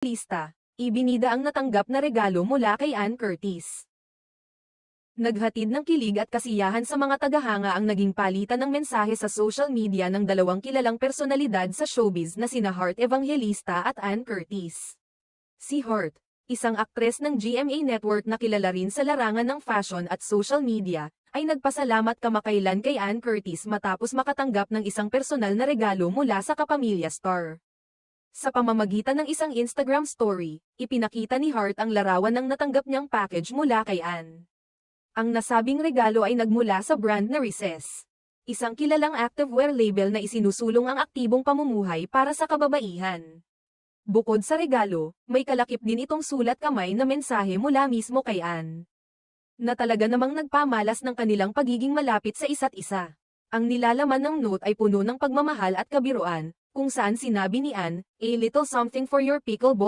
Evangelista, ibinida ang natanggap na regalo mula kay Ann Curtis. Naghatid ng kilig at kasiyahan sa mga tagahanga ang naging palitan ng mensahe sa social media ng dalawang kilalang personalidad sa showbiz na sina Heart Evangelista at Ann Curtis. Si Heart, isang aktres ng GMA Network na kilala rin sa larangan ng fashion at social media, ay nagpasalamat kamakailan kay Ann Curtis matapos makatanggap ng isang personal na regalo mula sa kapamilya star. Sa pamamagitan ng isang Instagram story, ipinakita ni Heart ang larawan ng natanggap niyang package mula kay Ann. Ang nasabing regalo ay nagmula sa brand na Recess, isang kilalang activewear label na isinusulong ang aktibong pamumuhay para sa kababaihan. Bukod sa regalo, may kalakip din itong sulat kamay na mensahe mula mismo kay Ann, na talaga namang nagpamalas ng kanilang pagiging malapit sa isa't isa. Ang nilalaman ng note ay puno ng pagmamahal at kabiruan, kung saan sinabi ni Ann, "A little something for your pickleball